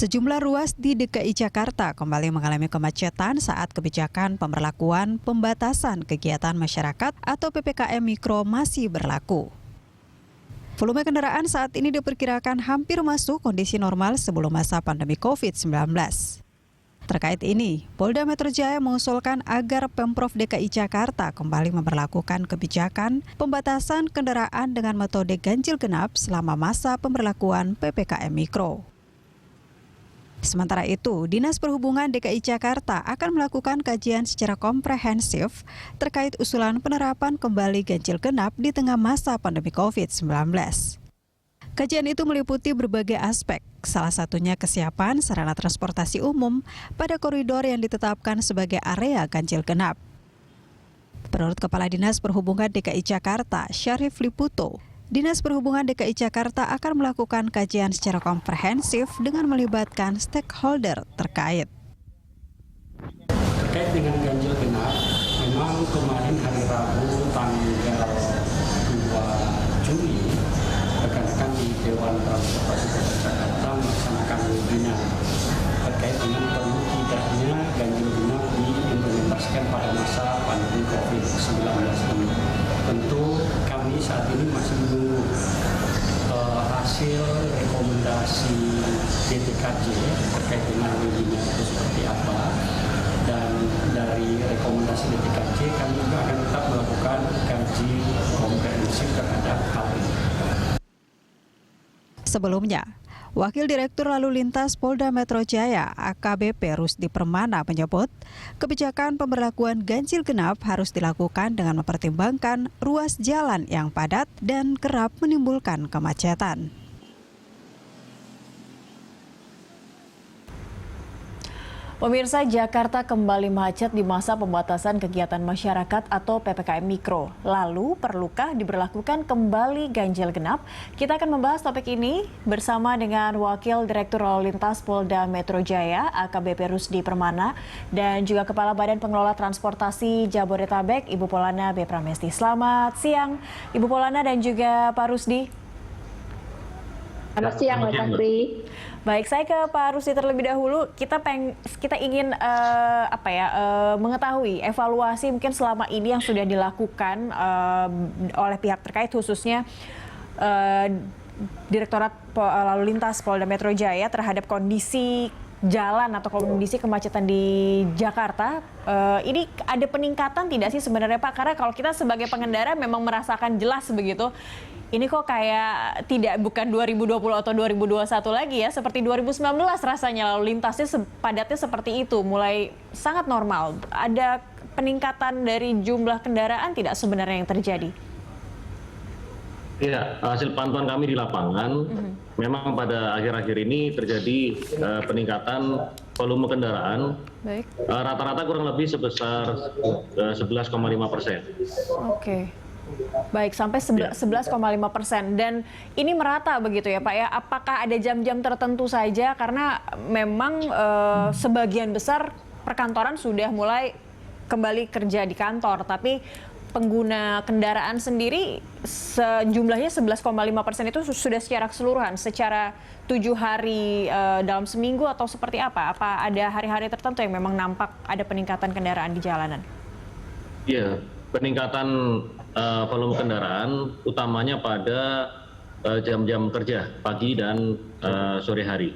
Sejumlah ruas di DKI Jakarta kembali mengalami kemacetan saat kebijakan pemberlakuan pembatasan kegiatan masyarakat atau PPKM Mikro masih berlaku. Volume kendaraan saat ini diperkirakan hampir masuk kondisi normal sebelum masa pandemi COVID-19. Terkait ini, Polda Metro Jaya mengusulkan agar Pemprov DKI Jakarta kembali memberlakukan kebijakan pembatasan kendaraan dengan metode ganjil genap selama masa pemberlakuan PPKM Mikro. Sementara itu, Dinas Perhubungan DKI Jakarta akan melakukan kajian secara komprehensif terkait usulan penerapan kembali ganjil genap di tengah masa pandemi COVID-19. Kajian itu meliputi berbagai aspek, salah satunya kesiapan sarana transportasi umum pada koridor yang ditetapkan sebagai area ganjil genap. Menurut Kepala Dinas Perhubungan DKI Jakarta, Syarif Liputo, Dinas Perhubungan DKI Jakarta akan melakukan kajian secara komprehensif dengan melibatkan stakeholder terkait. Terkait dengan ganjil genap, memang kemarin hari Rabu tanggal 2 Juli, rekan-rekan di Dewan Transportasi Kota Jakarta melaksanakan webinar terkait dengan perlu tidaknya ganjil genap diimplementasikan pada masa pandemi COVID-19 ini. Tentu kami saat ini masih menunggu hasil rekomendasi DTKJ terkait dengan webinar itu seperti apa, dan dari rekomendasi DTKJ kami juga akan tetap melakukan kaji komprehensif terhadap hal ini. Sebelumnya, Wakil Direktur Lalu Lintas Polda Metro Jaya AKBP Rusdi Permana menyebut, kebijakan pemberlakuan ganjil genap harus dilakukan dengan mempertimbangkan ruas jalan yang padat dan kerap menimbulkan kemacetan. Pemirsa, Jakarta kembali macet di masa pembatasan kegiatan masyarakat atau PPKM Mikro. Lalu, perlukah diberlakukan kembali ganjil genap? Kita akan membahas topik ini bersama dengan Wakil Direktur Lalu Lintas Polda Metro Jaya, AKBP Rusdi Permana, dan juga Kepala Badan Pengelola Transportasi Jabodetabek, Ibu Polana B. Pramesti. Selamat siang, Ibu Polana dan juga Pak Rusdi. Selamat siang, Mbak Sandri. Baik, saya ke Pak Rusdi terlebih dahulu. Kita ingin mengetahui evaluasi mungkin selama ini yang sudah dilakukan oleh pihak terkait, khususnya Direktorat Lalu Lintas Polda Metro Jaya terhadap kondisi jalan atau kondisi kemacetan di Jakarta. Ini ada peningkatan tidak sih sebenarnya, Pak? Karena kalau kita sebagai pengendara memang merasakan jelas begitu. Ini kok kayak bukan 2020 atau 2021 lagi ya, seperti 2019 rasanya lalu lintasnya padatnya seperti itu, mulai sangat normal. Ada peningkatan dari jumlah kendaraan tidak sebenarnya yang terjadi? Iya, hasil pantauan kami di lapangan, memang pada akhir-akhir ini terjadi peningkatan volume kendaraan. Baik. Rata-rata kurang lebih sebesar 11,5%. Oke. Baik, sampai 11,5%. Dan ini merata begitu ya Pak ya? Apakah ada jam-jam tertentu saja? Karena memang sebagian besar perkantoran sudah mulai kembali kerja di kantor, tapi pengguna kendaraan sendiri jumlahnya 11,5% itu sudah secara keseluruhan, secara 7 hari dalam seminggu atau seperti apa? Apa ada hari-hari tertentu yang memang nampak ada peningkatan kendaraan di jalanan? Iya, peningkatan volume kendaraan utamanya pada jam-jam kerja pagi dan sore hari.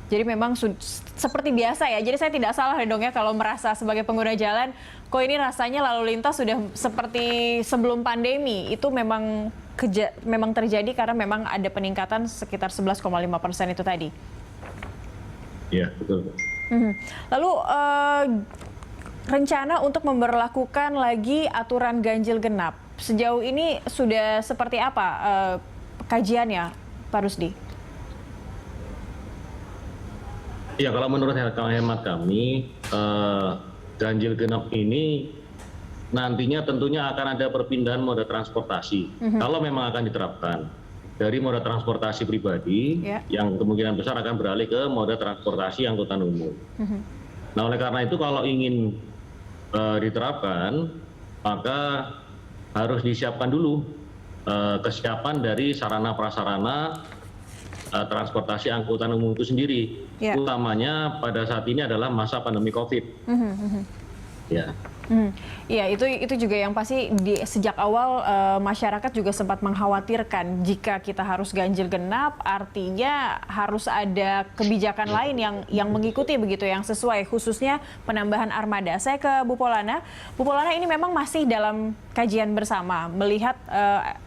Jadi memang seperti biasa ya. Jadi saya tidak salah dong ya kalau merasa sebagai pengguna jalan, kok ini rasanya lalu lintas sudah seperti sebelum pandemi. Itu memang terjadi karena memang ada peningkatan sekitar 11,5% itu tadi. Iya, betul. Lalu rencana untuk memberlakukan lagi aturan ganjil genap, sejauh ini sudah seperti apa kajiannya, Pak Rusdi? Ya, kalau menurut hemat kami, ganjil genap ini nantinya tentunya akan ada perpindahan moda transportasi. Kalau memang akan diterapkan dari moda transportasi pribadi, yang kemungkinan besar akan beralih ke moda transportasi angkutan umum. Nah, oleh karena itu kalau ingin diterapkan, maka harus disiapkan dulu kesiapan dari sarana prasarana transportasi angkutan umum itu sendiri. Ya. Utamanya pada saat ini adalah masa pandemi COVID. Ya. Iya, itu juga yang pasti sejak awal masyarakat juga sempat mengkhawatirkan jika kita harus ganjil genap, artinya harus ada kebijakan lain yang mengikuti begitu, yang sesuai, khususnya penambahan armada. Saya ke Bu Polana. Bu Polana, ini memang masih dalam kajian bersama, melihat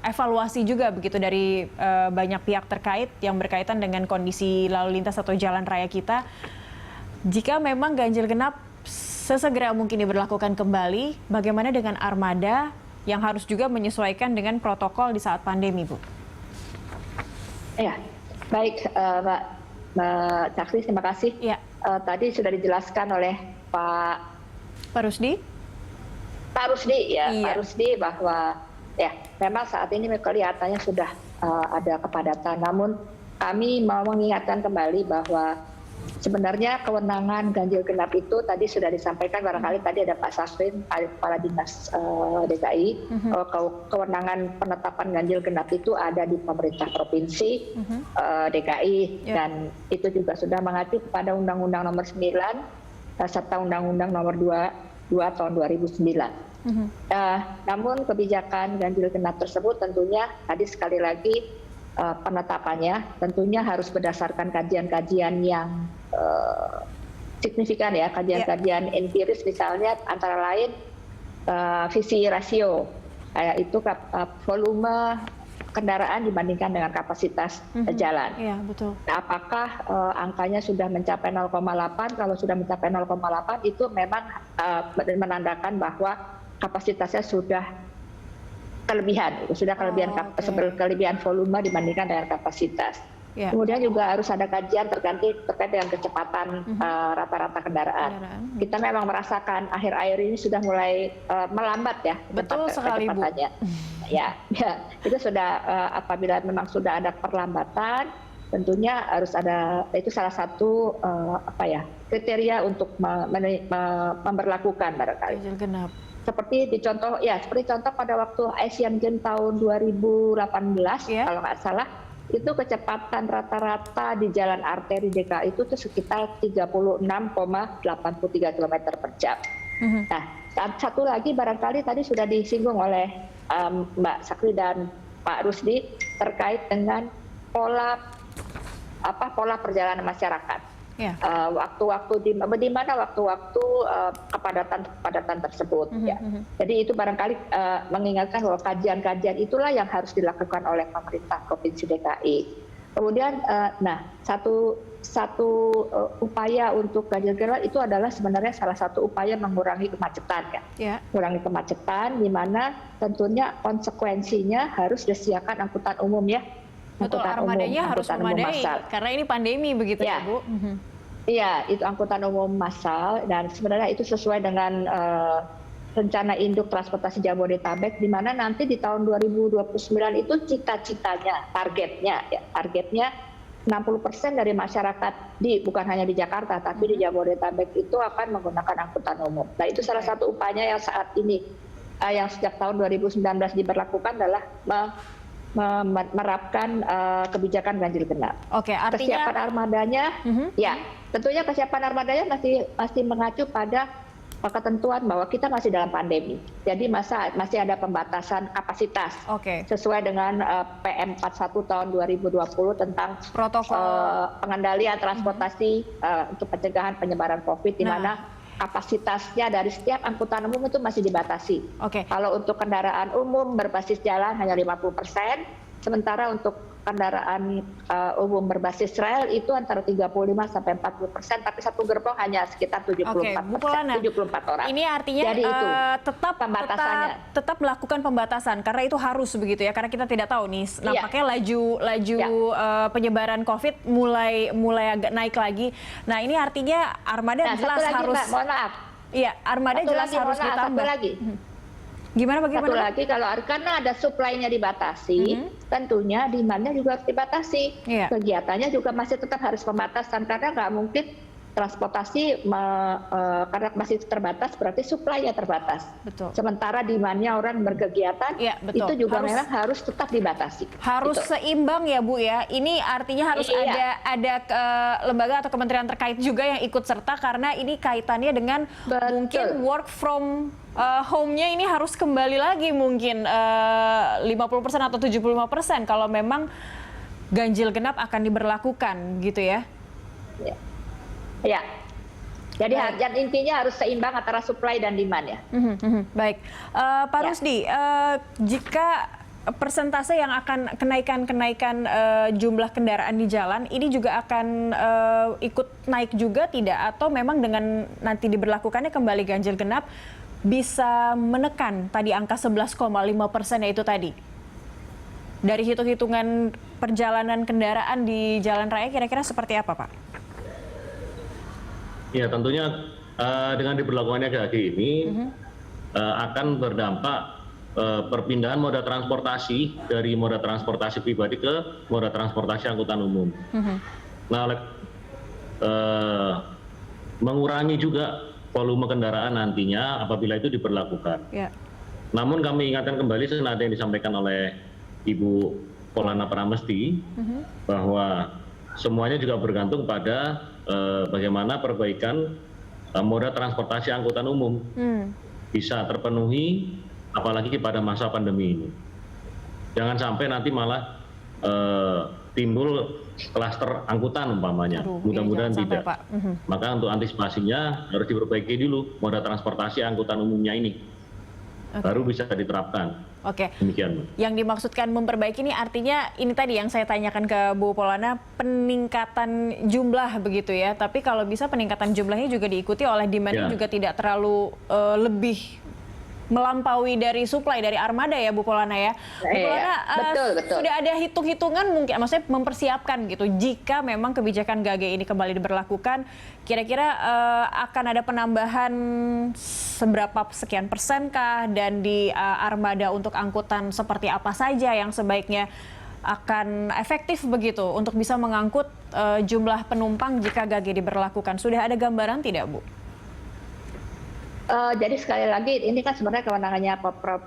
evaluasi juga begitu dari banyak pihak terkait yang berkaitan dengan kondisi lalu lintas atau jalan raya kita. Jika memang ganjil genap sesegera mungkin diberlakukan kembali, bagaimana dengan armada yang harus juga menyesuaikan dengan protokol di saat pandemi, Bu? Ya, baik Mbak Cakri, terima kasih. Ya. Tadi sudah dijelaskan oleh Pak Rusdi? Pak Rusdi, ya, Iya. Pak Rusdi bahwa ya memang saat ini kelihatannya sudah ada kepadatan. Namun kami mau mengingatkan kembali bahwa sebenarnya kewenangan ganjil genap itu tadi sudah disampaikan, barangkali tadi ada Pak Safrin, Kepala Dinas DKI, kewenangan penetapan ganjil genap itu ada di pemerintah provinsi DKI, dan itu juga sudah mengacu kepada Undang-Undang Nomor 9 serta Undang-Undang Nomor 22 tahun 2009. Namun kebijakan ganjil genap tersebut tentunya tadi sekali lagi penetapannya tentunya harus berdasarkan kajian-kajian yang signifikan ya, kajian-kajian empiris, misalnya antara lain visi rasio, yaitu volume kendaraan dibandingkan dengan kapasitas jalan. Iya, betul. Nah, apakah angkanya sudah mencapai 0,8? Kalau sudah mencapai 0,8 itu memang menandakan bahwa kapasitasnya sudah kelebihan, kelebihan volume dibandingkan dengan kapasitas. Ya. Kemudian juga harus ada kajian terkait dengan kecepatan rata-rata kendaraan. Kita memang merasakan akhir-akhir ini sudah mulai melambat ya. Betul sekali, Bu. Ya, itu sudah apabila memang sudah ada perlambatan, tentunya harus ada, itu salah satu kriteria untuk memberlakukan barangkali. Ganjil genap. Seperti contoh pada waktu Asian Games tahun 2018 kalau nggak salah, itu kecepatan rata-rata di jalan arteri DKI itu sekitar 36,83 km per jam. Nah, satu lagi barangkali tadi sudah disinggung oleh Mbak Sakri dan Pak Rusdi terkait dengan pola perjalanan masyarakat. Ya. Waktu-waktu di mana waktu-waktu kepadatan tersebut. Ya. Jadi itu barangkali mengingatkan bahwa kajian-kajian itulah yang harus dilakukan oleh pemerintah Provinsi DKI. Kemudian, satu upaya untuk ganjil genap itu adalah sebenarnya salah satu upaya mengurangi kemacetan, ya. Mengurangi kemacetan, di mana tentunya konsekuensinya harus disediakan angkutan umum, ya. Betul, armadanya harus memadai karena ini pandemi begitu ya, Bu? Iya, itu angkutan umum massal, dan sebenarnya itu sesuai dengan rencana induk transportasi Jabodetabek, di mana nanti di tahun 2029 itu cita-citanya, targetnya 60% dari masyarakat bukan hanya di Jakarta tapi di Jabodetabek itu akan menggunakan angkutan umum. Nah, itu salah satu upaya yang saat ini yang sejak tahun 2019 diberlakukan adalah menerapkan kebijakan ganjil genap. Oke, artinya kesiapan armadanya, ya tentunya kesiapan armadanya masih mengacu pada ketentuan bahwa kita masih dalam pandemi. Jadi masih ada pembatasan kapasitas sesuai dengan PM 41 tahun 2020 tentang protokol pengendalian transportasi untuk pencegahan penyebaran COVID, di mana kapasitasnya dari setiap angkutan umum itu masih dibatasi. Kalau untuk kendaraan umum berbasis jalan hanya 50%, sementara untuk kendaraan umum berbasis rel itu antara 35 sampai 40%, tapi satu gerbong hanya sekitar 74 orang. Ini artinya jadi itu tetap melakukan pembatasan karena itu harus begitu ya, karena kita tidak tahu nih nampaknya laju penyebaran COVID mulai agak naik lagi. Nah, ini artinya armada jelas harus. Mohon maaf. Iya, armada jelas harus ditambah. Satu lagi. Bagaimana? Satu lagi, karena ada supply-nya dibatasi, tentunya demand-nya juga harus dibatasi. Kegiatannya juga masih tetap harus pembatasan, karena nggak mungkin transportasi karena masih terbatas, berarti supply-nya terbatas. Betul. Sementara demand-nya orang berkegiatan, Ya, betul. itu juga Harus- memang harus tetap dibatasi. Harus Gitu. seimbang ya Bu ya. Ini artinya harus Iya. ada lembaga atau kementerian terkait juga yang ikut serta karena ini kaitannya dengan Betul. mungkin work from home-nya ini harus kembali lagi mungkin 50% atau 75% kalau memang ganjil genap akan diberlakukan gitu ya. Ya. Jadi Baik. dan intinya harus seimbang antara supply dan demand ya. Baik, Pak Ya. Rusdi, jika persentase yang akan kenaikan jumlah kendaraan di jalan ini juga akan ikut naik juga tidak? Atau memang dengan nanti diberlakukannya kembali ganjil genap bisa menekan tadi angka 11,5% itu tadi? Dari hitung-hitungan perjalanan kendaraan di jalan raya kira-kira seperti apa Pak? Ya tentunya dengan diberlakukannya GHG ini akan berdampak perpindahan moda transportasi dari moda transportasi pribadi ke moda transportasi angkutan umum. Nah, mengurangi juga volume kendaraan nantinya apabila itu diberlakukan. Ya. Namun kami ingatkan kembali senada yang disampaikan oleh Ibu Polana Pramesti bahwa semuanya juga bergantung pada bagaimana perbaikan moda transportasi angkutan umum bisa terpenuhi apalagi pada masa pandemi ini. Jangan sampai nanti malah timbul klaster angkutan umpamanya. Aduh, Mudah-mudahan iya, jangan tidak. sampai, Pak. Maka untuk antisipasinya harus diperbaiki dulu moda transportasi angkutan umumnya ini. Baru bisa diterapkan. Oke. Demikian. Yang dimaksudkan memperbaiki ini artinya ini tadi yang saya tanyakan ke Bu Polana, peningkatan jumlah begitu ya. Tapi kalau bisa peningkatan jumlahnya juga diikuti oleh demand-nya Ya. juga tidak terlalu lebih melampaui dari supply dari armada ya Bu Polana ya. Bu Iya, Polana betul. sudah ada hitung-hitungan mungkin maksudnya mempersiapkan gitu jika memang kebijakan GHG ini kembali diberlakukan kira-kira akan ada penambahan seberapa sekian persen kah dan di armada untuk angkutan seperti apa saja yang sebaiknya akan efektif begitu untuk bisa mengangkut jumlah penumpang jika GHG diberlakukan. Sudah ada gambaran tidak Bu? Jadi sekali lagi ini kan sebenarnya kewenangannya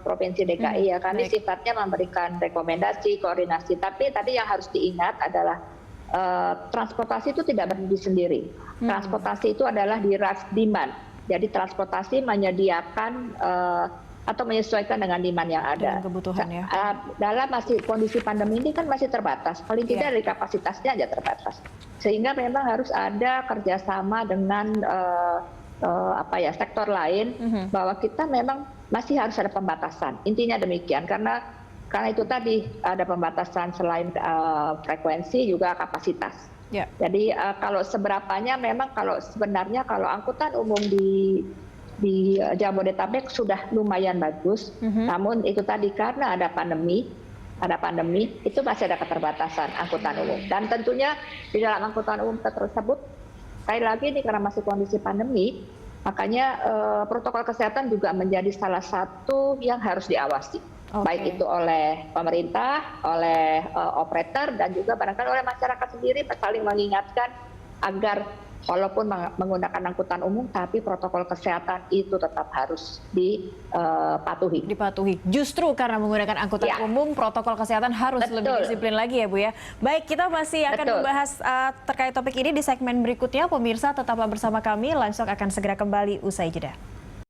Provinsi DKI ya. Kami baik. sifatnya memberikan rekomendasi, koordinasi. Tapi tadi yang harus diingat adalah transportasi itu tidak berdiri sendiri. Transportasi itu adalah di rush demand. Jadi transportasi menyediakan atau menyesuaikan dengan demand yang ada. Dengan kebutuhan ya. Dalam masih kondisi pandemi ini kan masih terbatas. Paling tidak dari kapasitasnya aja terbatas. Sehingga memang harus ada kerjasama dengan sektor lain bahwa kita memang masih harus ada pembatasan. Intinya demikian karena itu tadi ada pembatasan selain frekuensi juga kapasitas. Ya. Jadi kalau seberapanya memang kalau sebenarnya kalau angkutan umum di Jabodetabek sudah lumayan bagus. Namun itu tadi karena ada pandemi itu masih ada keterbatasan angkutan umum. Dan tentunya di dalam angkutan umum tersebut sekali lagi ini karena masih kondisi pandemi, makanya protokol kesehatan juga menjadi salah satu yang harus diawasi. Baik itu oleh pemerintah, oleh operator, dan juga barangkali oleh masyarakat sendiri saling mengingatkan agar walaupun menggunakan angkutan umum, tapi protokol kesehatan itu tetap harus dipatuhi. Justru karena menggunakan angkutan umum, protokol kesehatan harus lebih disiplin lagi ya Bu ya. Baik, kita masih akan membahas terkait topik ini di segmen berikutnya. Pemirsa tetaplah bersama kami, Lansok akan segera kembali usai jeda.